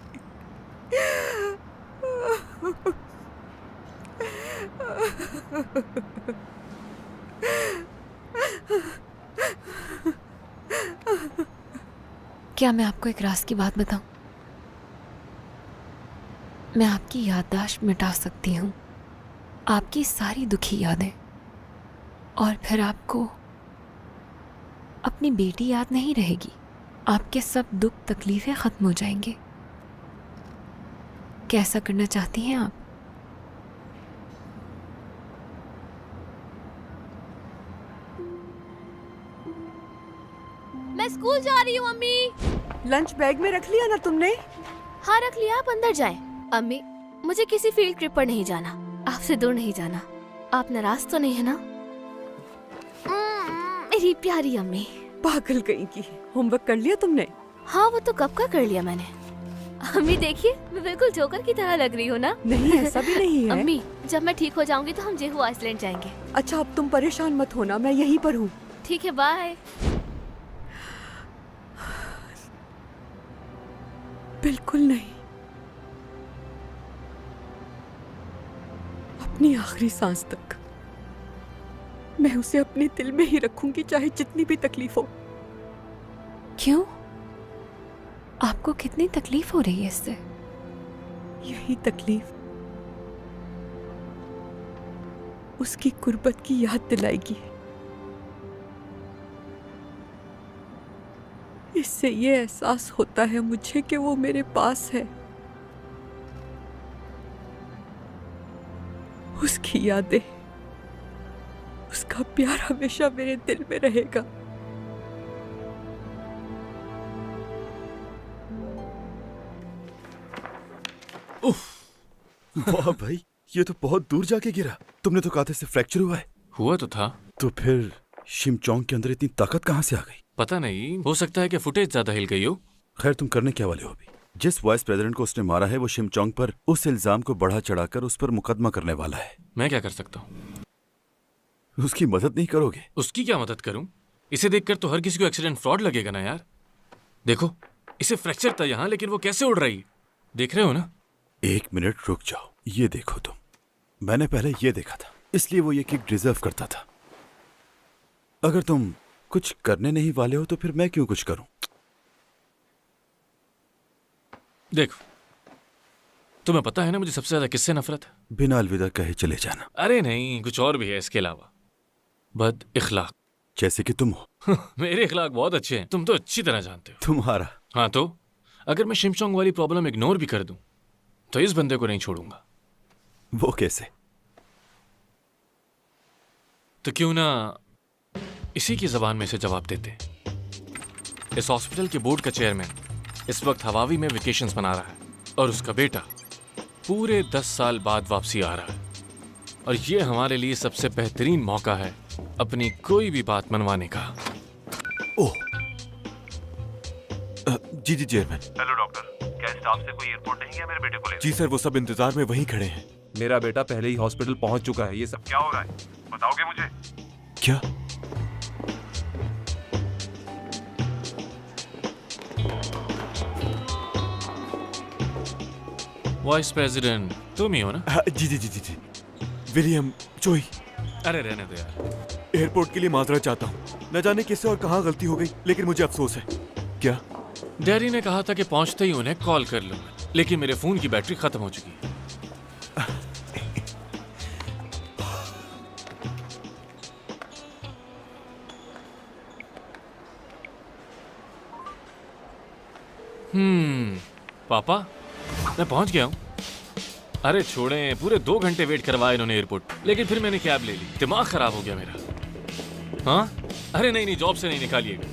क्या मैं आपको एक राज की बात बताऊं? मैं आपकी याददाश्त मिटा सकती हूँ, आपकी सारी दुखी यादें, और फिर आपको अपनी बेटी याद नहीं रहेगी। आपके सब दुख तकलीफें खत्म हो जाएंगे। कैसा करना चाहती हैं आप? मैं स्कूल जा रही हूँ अम्मी। लंच बैग में रख लिया ना तुमने? हाँ रख लिया, आप अंदर जाएं। अम्मी मुझे किसी फील्ड ट्रिप पर नहीं जाना, आपसे दूर नहीं जाना। आप नाराज तो नहीं है ना? मेरी प्यारी अम्मी। पागल कहीं की। होमवर्क कर लिया तुमने? हाँ वो तो कब का कर लिया मैंने। अम्मी देखिए मैं बिल्कुल जोकर की तरह लग रही हूँ ना? नहीं ऐसा भी नहीं है। अम्मी जब मैं ठीक हो जाऊंगी तो हम जेहू आइसलैंड जाएंगे। अच्छा अब तुम परेशान मत होना, मैं यहीं पर हूँ। ठीक है बाय। बिल्कुल नहीं। अपनी आखिरी सांस तक मैं उसे अपने दिल में ही रखूंगी, चाहे जितनी भी तकलीफ हो। क्यों? आपको कितनी तकलीफ हो रही है इससे? यही तकलीफ उसकी गुर्बत की याद दिलाएगी। इससे ये एहसास होता है मुझे कि वो मेरे पास है। उसकी यादें, उसका प्यार हमेशा मेरे दिल में रहेगा। वाह भाई, ये तो बहुत दूर जाके गिरा। तुमने तो कहा था इसे फ्रैक्चर हुआ है। हुआ तो था। तो फिर शिमचोंग के अंदर इतनी ताकत कहाँ से आ गई? पता नहीं, हो सकता है कि फुटेज ज्यादा हिल गई हो। खैर तुम करने क्या वाले हो अभी? जिस वाइस प्रेसिडेंट को उसने मारा है वो शिमचोंग पर उस इल्जाम को बढ़ा चढ़ाकर उस पर मुकदमा करने वाला है। मैं क्या कर सकता हूँ? उसकी मदद नहीं करोगे? उसकी क्या मदद करूं? इसे देखकर तो हर किसी को एक्सीडेंट फ्रॉड लगेगा ना यार। देखो इसे फ्रैक्चर था यहाँ, लेकिन वो कैसे उड़ रही है, देख रहे हो ना? एक मिनट रुक जाओ, ये देखो तुम। मैंने पहले ये देखा था, इसलिए वो ये किक डिजर्व करता था। अगर तुम कुछ करने नहीं वाले हो तो फिर मैं क्यों कुछ करूं? देखो तुम्हें पता है ना मुझे सबसे ज्यादा किससे नफरत है? बिना अलविदा कहे चले जाना। अरे नहीं, कुछ और भी है इसके अलावा। बद इखलाक। जैसे कि तुम हो। मेरे इखलाक बहुत अच्छे हैं, तुम तो अच्छी तरह जानते हो। तुम्हारा? हाँ तो अगर मैं शिमचोंग वाली प्रॉब्लम इग्नोर भी कर दूं तो इस बंदे को नहीं छोड़ूंगा। वो कैसे? तो क्यों ना इसी की जबान में से जवाब देते। इस हॉस्पिटल के बोर्ड का चेयरमैन इस वक्त हवावी में वेकेशंस मना रहा है और उसका बेटा पूरे 10 साल बाद वापसी आ रहा है, और ये हमारे लिए सबसे बेहतरीन मौका है अपनी कोई भी बात मनवाने का। ओह जी जी चेयरमैन। हेलो डॉक्टर, क्या स्टाफ से कोई एयरपोर्ट नहीं गया मेरे बेटे को लेने? जी सर, वो सब इंतजार में वहीं खड़े हैं। मेरा बेटा पहले ही हॉस्पिटल पहुंच चुका है। ये सब क्या हो रहा है, बताओगे मुझे? क्या? वाइस प्रेसिडेंट तुम ही हो ना? जी जी जी जी जी, विलियम चोई। अरे रहने दो यार। एयरपोर्ट के लिए माजरत चाहता हूँ। न जाने किससे और कहाँ गलती हो गई, लेकिन मुझे अफसोस है। क्या? डैडी ने कहा था कि पहुंचते ही उन्हें कॉल कर लूंगा, लेकिन मेरे फोन की बैटरी खत्म हो चुकी है। पापा मैं पहुंच गया हूँ। अरे छोड़ें, पूरे 2 घंटे वेट करवाया इन्होंने एयरपोर्ट, लेकिन फिर मैंने कैब ले ली। दिमाग खराब हो गया मेरा। हाँ अरे नहीं नहीं, जॉब से नहीं निकालिएगा।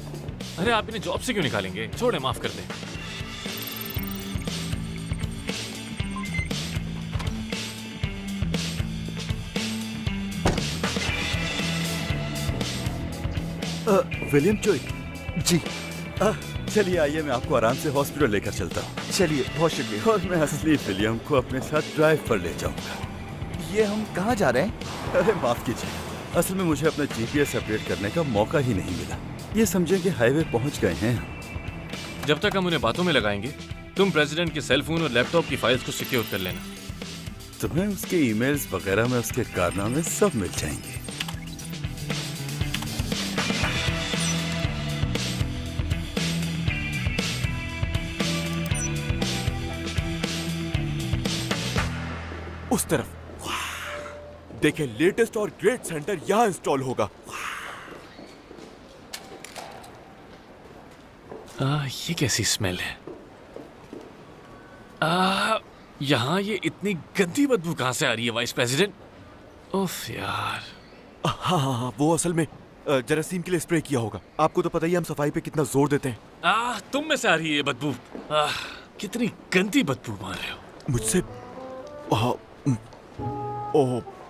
अरे आप इन्हें जॉब से क्यों निकालेंगे? छोड़े, माफ कर दें। विलियम चोई जी। चलिए आइए, मैं आपको आराम से हॉस्पिटल लेकर चलता हूँ। चलिए, बहुत शुक्रिया। और मैं असली विलियम को अपने साथ ड्राइव पर ले जाऊंगा। ये हम कहाँ जा रहे हैं? अरे माफ कीजिए, असल में मुझे अपना जीपीएस अपडेट करने का मौका ही नहीं मिला। ये समझें कि हाईवे पहुंच गए हैं हम। जब तक हम उन्हें बातों में लगाएंगे, तुम प्रेसिडेंट के सेल फोन और लैपटॉप की फाइल्स को सिक्योर कर लेना। तुम्हें उसके ईमेल्स वगैरह में उसके कारनामे सब मिल जाएंगे। उस तरफ देखें, लेटेस्ट और ग्रेट सेंटर यहां इंस्टॉल होगा। ये कैसी स्मेल है? यहाँ ये इतनी गंदी बदबू कहाँ से आ रही है वाइस प्रेसिडेंट? उफ यार। हाँ, वो असल में जरासीम के लिए स्प्रे किया होगा। आपको तो पता ही है हम सफाई पे कितना जोर देते हैं। तुम में से आ रही है ये बदबू। कितनी गंदी बदबू मार रहे हो। मुझसे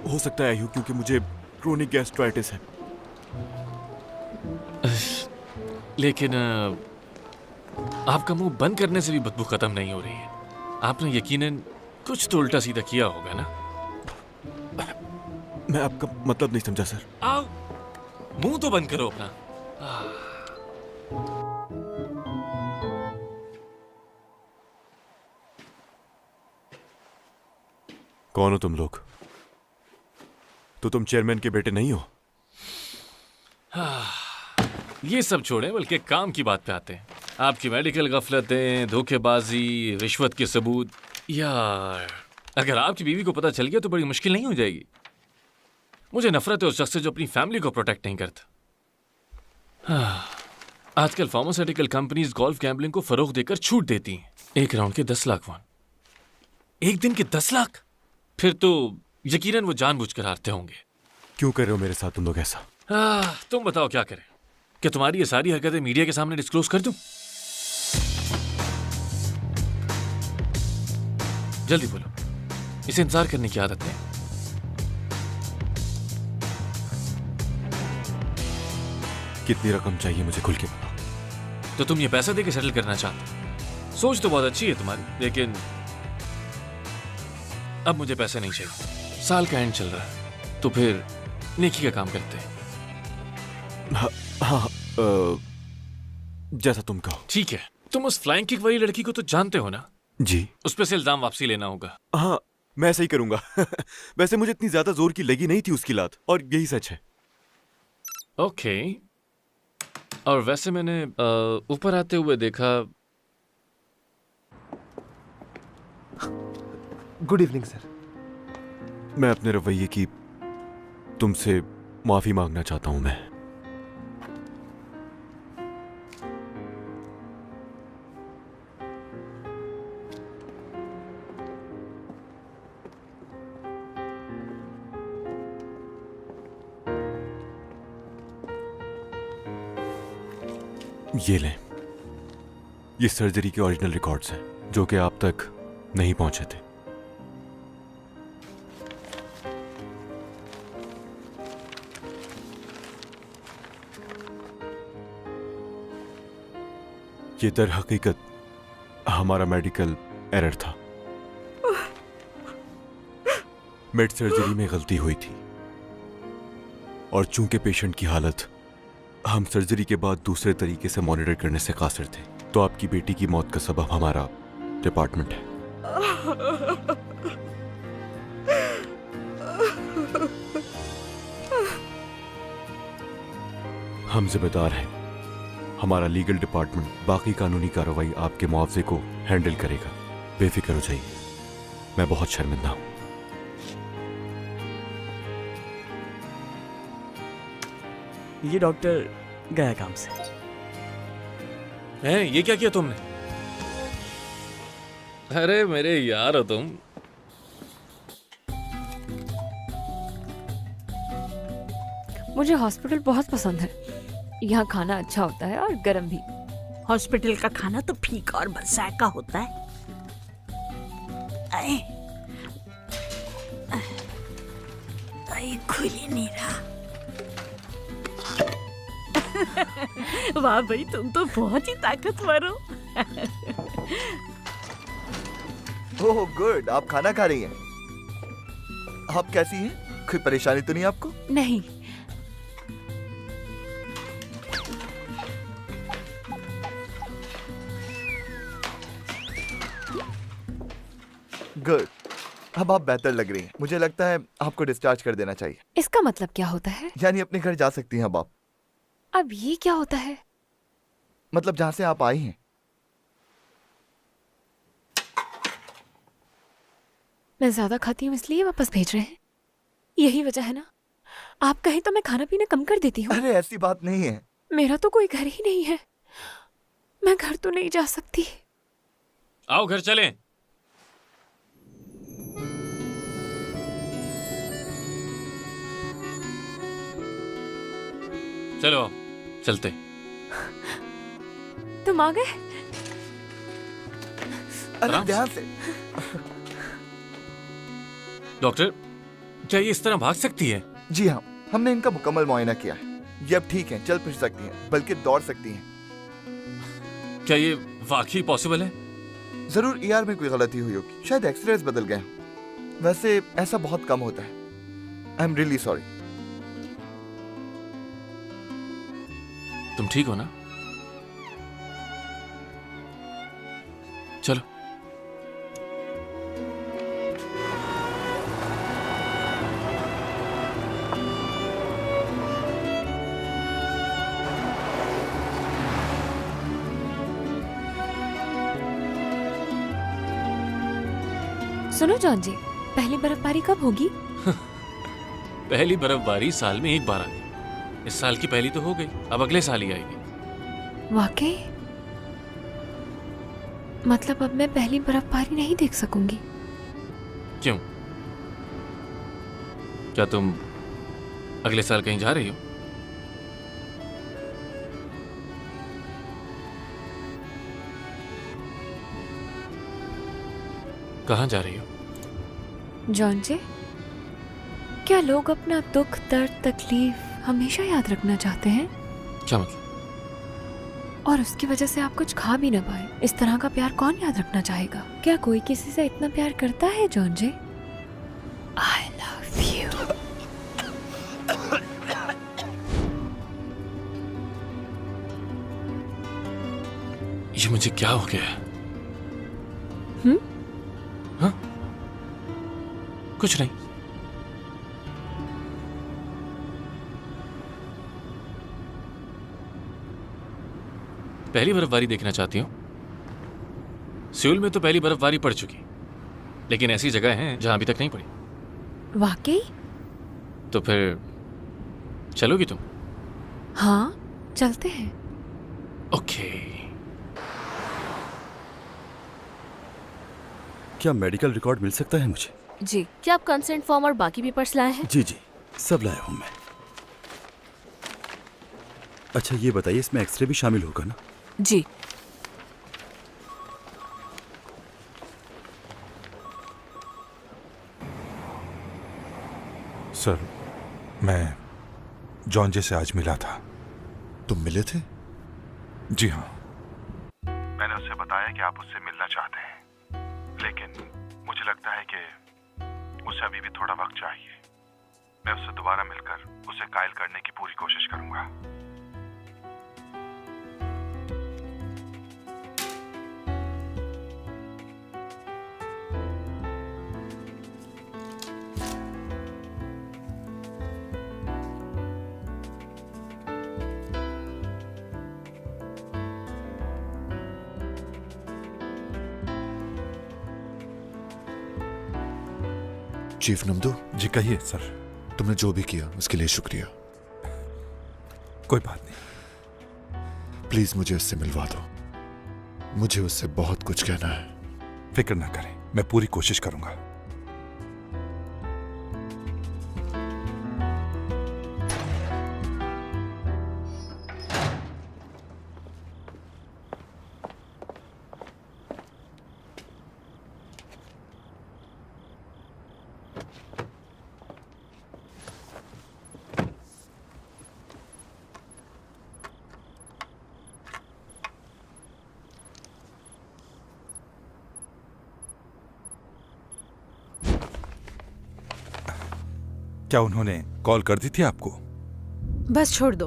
हो सकता है क्योंकि मुझे क्रोनिक गैस्ट्राइटिस है। लेकिन आपका मुंह बंद करने से भी बदबू खत्म नहीं हो रही है। आपने यकीनन कुछ तो उल्टा सीधा किया होगा ना? मैं आपका मतलब नहीं समझा सर। आओ, मुंह तो बंद करो अपना। कौन हो तुम लोग? तो तुम चेयरमैन के बेटे नहीं हो? ये सब छोड़ें, बल्कि काम की बात पे आते हैं। आपकी मेडिकल गफलतें, धोखेबाजी, रिश्वत के सबूत। यार, अगर आपकी बीवी को पता चल गया तो बड़ी मुश्किल नहीं हो जाएगी? मुझे नफरत है उस शख्स से जो अपनी फैमिली को प्रोटेक्ट नहीं करता। आजकल फार्मास्यूटिकल कंपनीज गोल्फ गैम्बलिंग को फरोग देकर छूट देती हैं। एक राउंड के 10 लाख वॉन, एक दिन के 10 लाख। फिर तो यकीनन वो जानबूझकर हारते होंगे। क्यों कर रहे हो मेरे साथ तुम लोग ऐसा? तुम बताओ क्या करें? क्या तुम्हारी ये सारी हरकतें मीडिया के सामने डिस्क्लोज कर दूं? जल्दी बोलो, इसे इंतजार करने की आदत है। कितनी रकम चाहिए मुझे, खुल के बताओ। तो तुम ये पैसा देके सेटल करना चाहते? सोच तो बहुत अच्छी है तुम्हारी, लेकिन अब मुझे पैसे नहीं चाहिए। साल का एंड चल रहा है, तो फिर नेकी का काम करते हैं। हाँ, जैसा तुम कहो। ठीक है। तुम उस फ्लाइंग किक वाली लड़की को तो जानते हो ना? जी। उस पे से इल्जाम वापसी लेना होगा। हाँ, मैं ऐसा ही करूंगा। वैसे मुझे इतनी ज्यादा जोर की लगी नहीं थी उसकी लात, और यही सच है। ओके। और वैसे मैंने ऊपर आते हुए देखा। Good evening sir. मैं अपने रवैये की तुमसे माफी मांगना चाहता हूं। मैं ये लें, ये सर्जरी के ओरिजिनल रिकॉर्ड्स हैं जो कि आप तक नहीं पहुंचे थे। ये दर हकीकत हमारा मेडिकल एरर था। मिड सर्जरी में गलती हुई थी, और चूंकि पेशेंट की हालत हम सर्जरी के बाद दूसरे तरीके से मॉनिटर करने से कासिर थे, तो आपकी बेटी की मौत का सबब हमारा डिपार्टमेंट है। हम जिम्मेदार हैं। हमारा लीगल डिपार्टमेंट बाकी कानूनी कार्रवाई आपके मुआवजे को हैंडल करेगा। बेफिक्र हो जाइए, मैं बहुत शर्मिंदा हूं। ये डॉक्टर गया काम से। ये क्या किया तुमने? अरे मेरे यार हो तुम। मुझे हॉस्पिटल बहुत पसंद है। यहाँ खाना अच्छा होता है और गर्म भी। हॉस्पिटल का खाना तो फीका और बरसात का होता है। खुल ही नहीं रहा। वाह भाई, तुम तो बहुत ही ताकतवर हो। ओह गुड, आप खाना खा रही हैं। आप कैसी हैं? कोई परेशानी तो नहीं आपको? नहीं। गुड। अब आप बेहतर लग रही हैं। मुझे लगता है आपको डिस्चार्ज कर देना चाहिए। इसका मतलब क्या होता है? यानी अपने घर जा सकती हैं अब आप। अब ये क्या होता है? मतलब जहां से आप आई हैं। मैं ज्यादा खाती हूँ इसलिए वापस भेज रहे हैं? यही वजह है ना? आप कहें तो मैं खाना पीना कम कर देती हूँ। अरे ऐसी बात नहीं है। मेरा तो कोई घर ही नहीं है, मैं घर तो नहीं जा सकती। आओ घर चलें। चलो चलते। तुम आ गए? अरे ध्यान से। डॉक्टर, क्या ये इस तरह भाग सकती है? जी हाँ, हमने इनका मुकम्मल मुआयना किया है। ये अब ठीक है, चल फिर सकती हैं, बल्कि दौड़ सकती हैं। क्या ये वाकई पॉसिबल है? जरूर ईआर में कोई गलती हुई होगी, शायद एक्सरेज बदल गए हों। वैसे ऐसा बहुत कम होता है। I am really sorry. तुम ठीक हो ना? चलो। सुनो जॉन जी, पहली बर्फबारी कब होगी? पहली बर्फबारी साल में एक बार आती है। इस साल की पहली तो हो गई, अब अगले साल ही आएगी। वाकई? मतलब अब मैं पहली बर्फबारी नहीं देख सकूंगी? क्यों? क्या तुम अगले साल कहीं जा रही हो? कहाँ जा रही हो? जॉन जी, क्या लोग अपना दुख, दर्द, तकलीफ हमेशा याद रखना चाहते हैं? क्या मतलब? और उसकी वजह से आप कुछ खा भी ना पाए। इस तरह का प्यार कौन याद रखना चाहेगा? क्या कोई किसी से इतना प्यार करता है John ji? I love you. ये मुझे क्या हो गया है? हाँ? कुछ नहीं। पहली बर्फबारी देखना चाहती हूँ? सियोल में तो पहली बर्फबारी पड़ चुकी, लेकिन ऐसी जगह हैं जहां अभी तक नहीं पड़ी। वाकई? तो फिर चलोगी तुम? हाँ, चलते हैं। ओके। क्या मेडिकल रिकॉर्ड मिल सकता है मुझे? जी। क्या आप कंसेंट फॉर्म और बाकी पेपर्स लाए हैं? जी जी, सब लाया हूँ मैं। अच्छा ये बताइए, इसमें एक्सरे भी शामिल होगा ना? जी। सर, मैं जॉन जे से आज मिला था। तुम मिले थे? जी हाँ। मैंने उसे बताया कि आप उससे मिलना चाहते हैं, लेकिन मुझे लगता है कि उसे अभी भी थोड़ा वक्त चाहिए। मैं उससे दोबारा मिलकर उसे कायल करने की पूरी कोशिश करूंगा। चीफ नमदू। जी कहिए सर। तुमने जो भी किया उसके लिए शुक्रिया। कोई बात नहीं। प्लीज मुझे उससे मिलवा दो, मुझे उससे बहुत कुछ कहना है। फिक्र ना करें, मैं पूरी कोशिश करूंगा। क्या उन्होंने कॉल कर दी थी आपको? बस छोड़ दो।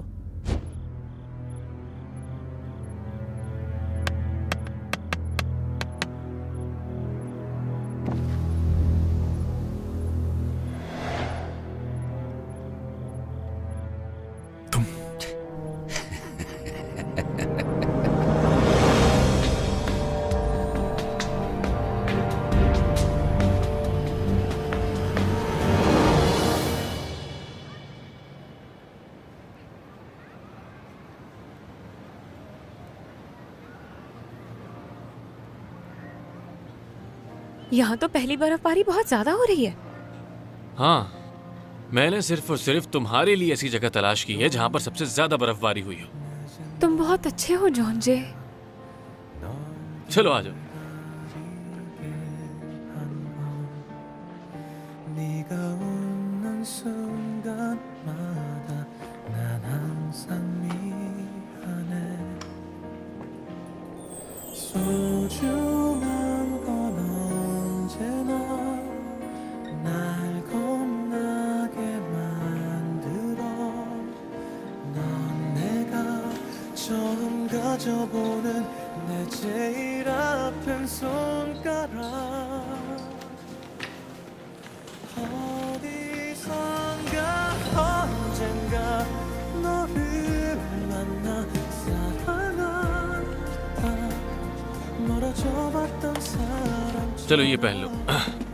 यहाँ तो पहली बर्फबारी बहुत ज्यादा हो रही है। हाँ, मैंने सिर्फ और सिर्फ तुम्हारे लिए ऐसी जगह तलाश की है जहाँ पर सबसे ज्यादा बर्फबारी हुई हो। तुम बहुत अच्छे हो जॉन जे। चलो आ जाओ। चलो ये पहन लो।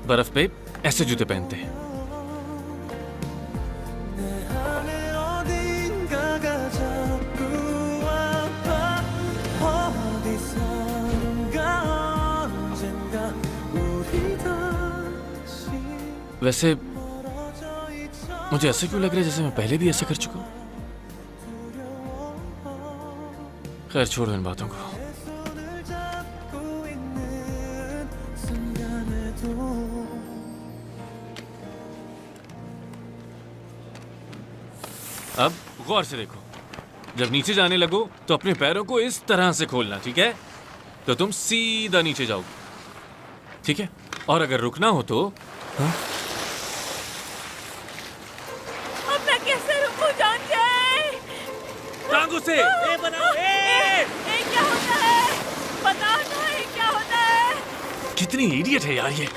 बर्फ पे ऐसे जूते पहनते हैं। वैसे मुझे ऐसे क्यों लग रहा है जैसे मैं पहले भी ऐसा कर चुका हूं। खैर छोड़ो इन बातों को। अब गौर से देखो, जब नीचे जाने लगो तो अपने पैरों को इस तरह से खोलना, ठीक है? तो तुम सीधा नीचे जाओगे, ठीक है? और अगर रुकना हो तो हाँ? अब मैं कैसे रुकूं जॉन जे? टांगों से। ए बनाओ, क्या होता है? बताओ ना, ये क्या होता है? कितनी इडियट है यार ये।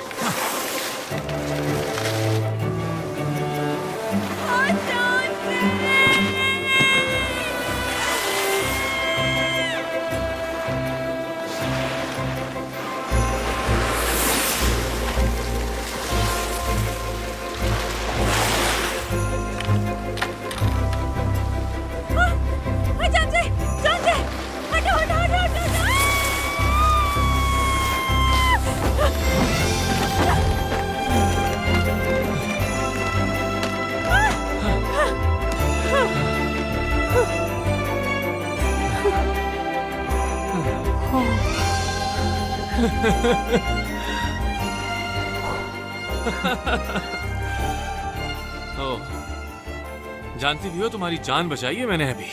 जानती भी हो तुम्हारी जान बचाई है मैंने अभी।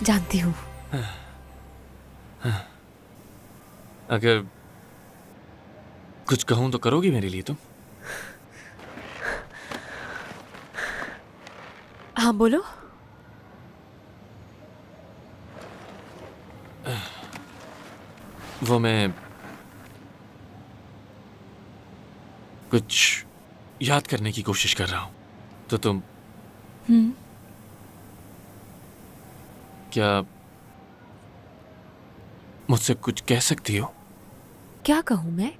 जानती हूँ। अगर कुछ कहूं तो करोगी मेरे लिए तुम? हाँ बोलो। वो मैं कुछ याद करने की कोशिश कर रहा हूं, तो तुम क्या मुझसे कुछ कह सकती हो? क्या कहूं मैं?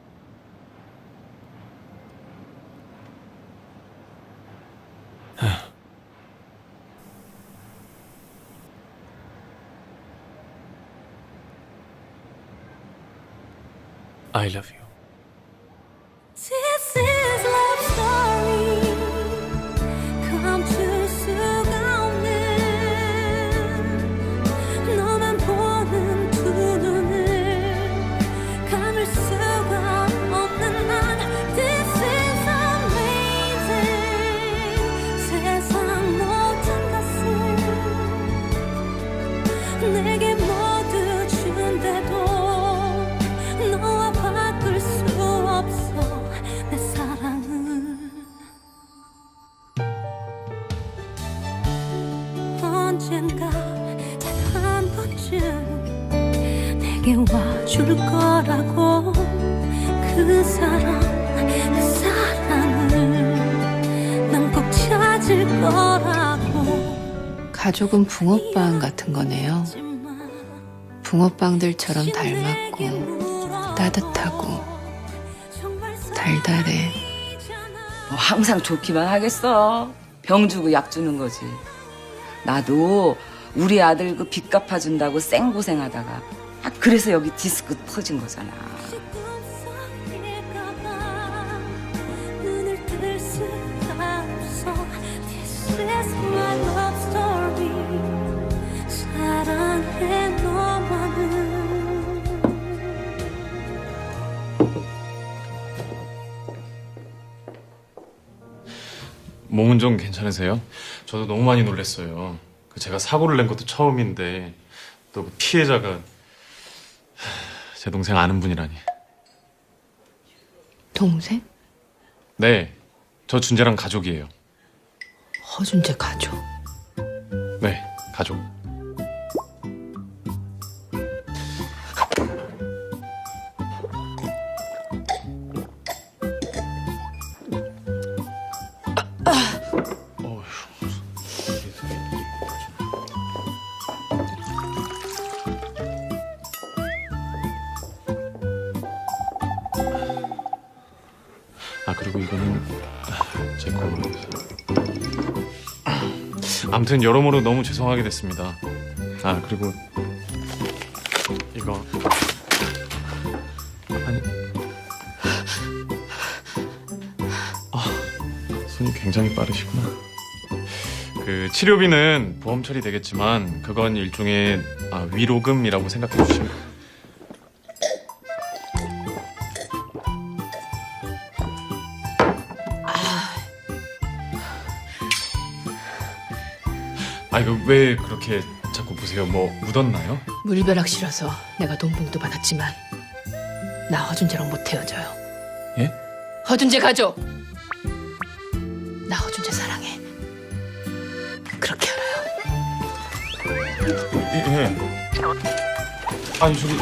I love you. This is love story. Come true 수가 없는 너만 보는 두 눈을 감을 수가 없는 난. This is amazing. 세상 모든 것을 내게 모두 준대도 너와 바꿀 수 없어 내 사랑은. 언젠가 단 한 번쯤 내게 와줄 거라고. 그 사랑을 난 꼭 찾을 거라고. 가족은 붕어빵 같은 거네요. 붕어빵들처럼 닮았고 따뜻하고 달달해. 뭐 항상 좋기만 하겠어. 병 주고 약 주는 거지. 나도 우리 아들 그 빚 갚아준다고 생고생하다가 그래서 여기 디스크 터진 거잖아. 몸은 좀 괜찮으세요? 저도 너무 많이 놀랐어요. 제가 사고를 낸 것도 처음인데 또 그 피해자가 제 동생 아는 분이라니. 동생? 네, 저 준재랑 가족이에요. 허준재 가족. 네, 가족. 아, 그리고 이거는 제 거로. 아무튼 여러모로 너무 죄송하게 됐습니다. 아, 그리고 이거 아니, 손이 굉장히 빠르시구나. 그 치료비는 보험 처리되겠지만 그건 일종의 위로금이라고 생각해 주시면. 이거 왜 그렇게 자꾸 보세요? 뭐 묻었나요? 물벼락 싫어서 내가 돈봉도 받았지만 나 허준재랑 못 헤어져요. 예? 허준재 가족. 나 허준재 사랑해. 그렇게 알아요. 예. 아니 저기